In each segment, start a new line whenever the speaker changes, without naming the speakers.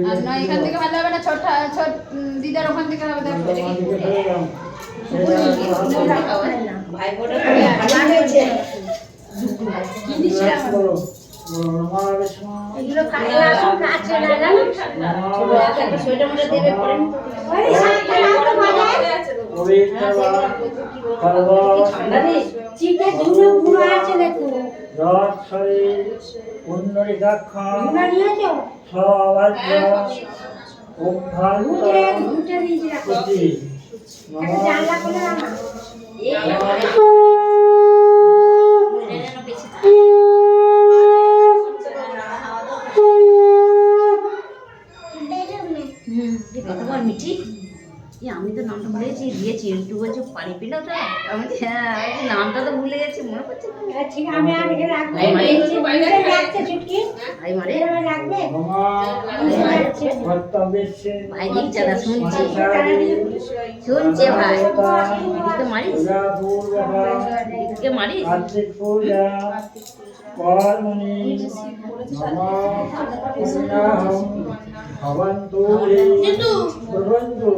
আর নয় এখান থেকে ভালো হবে না, ছোট ছোট দিদার ওখান থেকে হবে। দেখো ভাই ফটো ভালো হয়েছে। কি দিছে এগুলো কাটলা সব কাছে না জানো, ছোট একটা সোয়েটার মধ্যে দেবে পরে ওই সাথে রাখো মজা আছে। ওই ঠান্ডা রে চিপে দুটো পুরো আছে দেখো। রথ শরীর উন্নরি দক্ষণ গুনা নিয়েছো সবাই ওভাল ঘুটে দিয়েছি রাখো। একটা জানলা খুলে দাও না। এই এনে পেছি কতবার মিঠি। আমি তো নামটা ভুলে গেছি, দিয়েছি একটু বলছে পানি পিলো তো, আমি হ্যাঁ নামটা তো ভুলে গেছি, মনে পড়ছে। ঠিক আমি আগে রাখবো রাখতে চুটকি ভাই মারে রাখবে ভাই দিচ্ছে না শুনছি শুনছে ভাই তো মারিস কে মারিস কর্মণি ভবন্তু চিন্তু ভবন্তু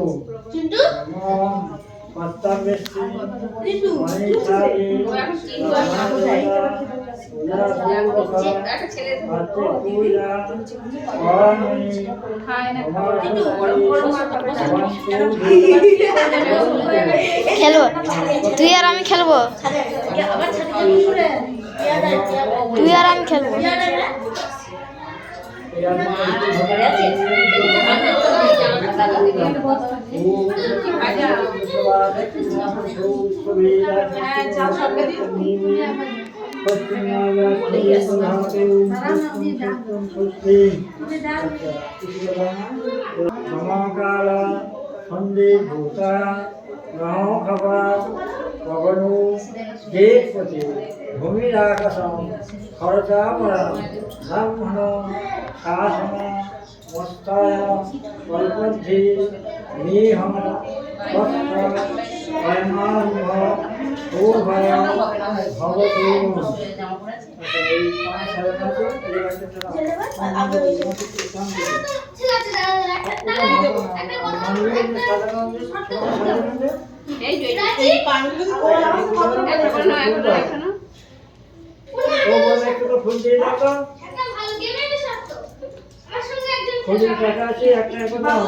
চিন্তু কর্তব্যস্তি মনিষারি
খেলবো তুই আর আমি খেলবো, তুই আর আমি খেলবো।
সন্ধিভূতা গ্রহ খাবার গগনু দেবপতি ভূমিরাকাশম খরচামরা ব্রাহ্মণ শাসন মস্তায় কল্পদ্ধি নিহম বস্ত্র পয়মান্ভ উভয় ভবতু। ফুল দিয়ে দেখো ফুলের টাকা আছে একটা এখন দাও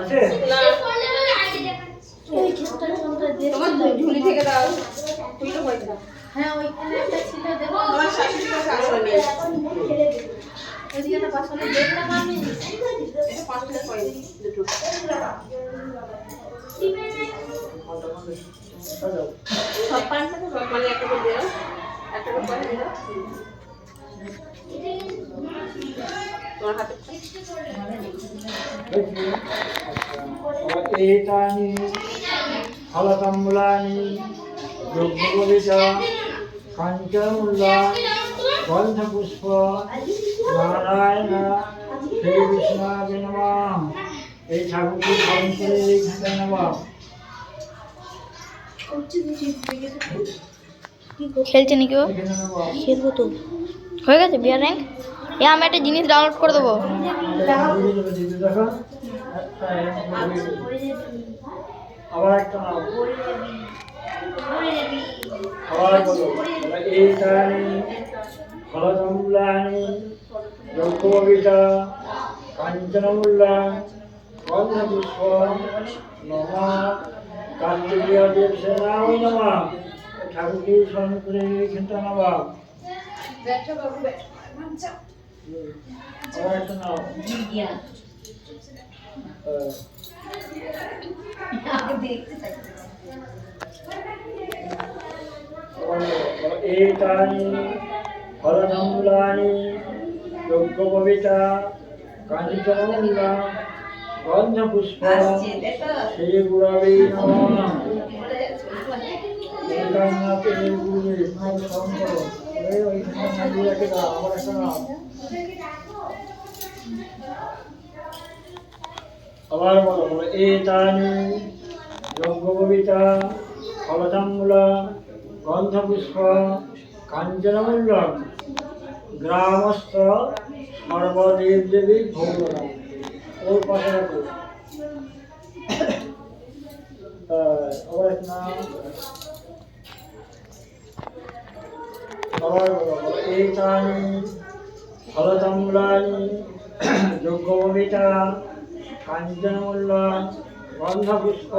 আছে তোমার ঝুলি থেকে দাও তুইও পয়সা। হ্যাঁ ওইখানে একটা ছিল দেখো আমার শাশুড়ি কাছে আসলে ওইদিকে একটা পাশে দেখলা আমি এটা 5 টাকা করে দুটো সব পাঁচ টাকা সব মানে একটা করে দাও একটা করে পয়সা দাও তোমার হাতে এটানি ফলকম্বলানি যজ্ঞবিচা কাঞ্চনমূলা গন্ধপুষ্প নারায়ণ শ্রী বিষ্ণু নমঃ। এই ঠাকুরকে স্মরণ করে এই ঘাটে নেওয়া।
খেলছে নাকি ও? খেলবো তো, হয়ে গেছে বিয়ার র্যাঙ্ক। এ আমি একটা জিনিস ডাউনলোড করে দেবো।
আবার একটা নাও আবার বলো এইটানি ফলকম্বলানি যজ্ঞবিচা কাঞ্চনমূলা গন্ধপুষ্প নমঃ কার্তিকীয় দেব সেনায় নমঃ। ঠাকুরকে স্মরণ করে এখানটা নেওয়া। আবার একটা নাও एतानि फलकम्बलानि यज्ञोपवीता काञ्चनमूला गन्धपुष्प श्रीगुरवे नमः। एकानाथ गुरुवे शंकर ए ओइखाনে নামিয়ে রেখে দাও। আমার একটা নাম আবার বলো एतानि यज्ञोपवीता फलकम्बला
গন্ধপুষ্প কাঞ্চনমূল্যম গ্রামস্থ সর্বদেব দেবী ভৌম ওর পাশে রাখো আবার এক নাম আবার এতানি ফলতাম্বুলানি যজ্ঞবমিতা কাঞ্চনমূল্য গন্ধপুষ্প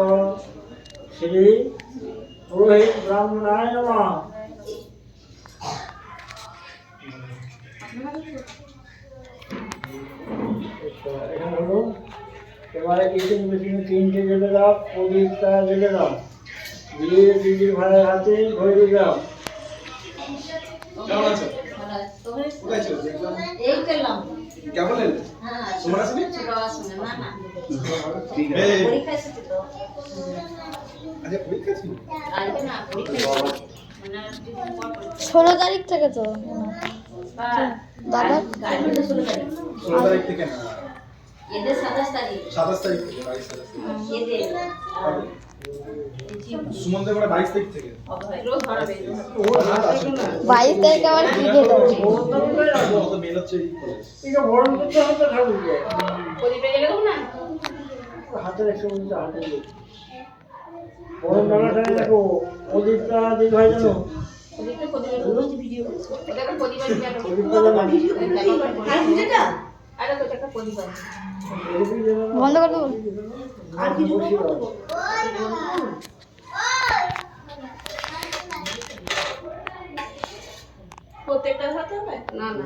শ্রী পুরোহিত ব্রাহ্মণায় নমঃ। এখানে হলো এবারে কিচেন মেশিনে 3টে জেলে দাও, প্রদীপটা জেলে দাও, দিয়ে দিদির ভাইয়ের হাতে ধরে দাও।
কেমন আছো? কোথায় ছিল?
এই করলাম
কেমন এলে?
হ্যাঁ
তোমার আসেনি?
বাবার সঙ্গে না না
ঠিক আছে।
পরীক্ষা এসেছে তো
আচ্ছা, পরীক্ষা ছিল?
আজকে না পরীক্ষা মানে
16 তারিখ থেকে তো দাদা
গাড়ি তো শুরু করি
16 তারিখ থেকে না,
এদের 27 তারিখ
27 তারিখ থেকে, 22 তারিখ থেকে।
এদের
সুমনদের বেলা 22 তারিখ থেকে।
রোজ ধরাবে
ওর হাতে না
22 তারিখে আবার ক্রিকেট আছে।
অত মেন হচ্ছে এই কলেজ।
এটা বরণ করতে হতে ঠাকুরকে
প্রদীপে গেলে দেবো না
হাতের একটু মধ্যে হাতে বরণ ডালাটা দেখো, প্রদীপটা দিল হয় জানো,
প্রদীপে প্রদীপের ভিডিও ওটা একটা প্রদীপ আছে জানো
প্রদীপটা জানো
আর ভিডিওটা আরে তো একটা প্রদীপ আছে
প্রদীপ জানো না?
বন্ধ করে দেবো।
আর কিছু বসিয়ে দাও।
প্রত্যেকটা হাতে হবে না না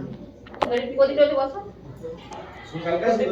প্রদীপটা বসো
কালকে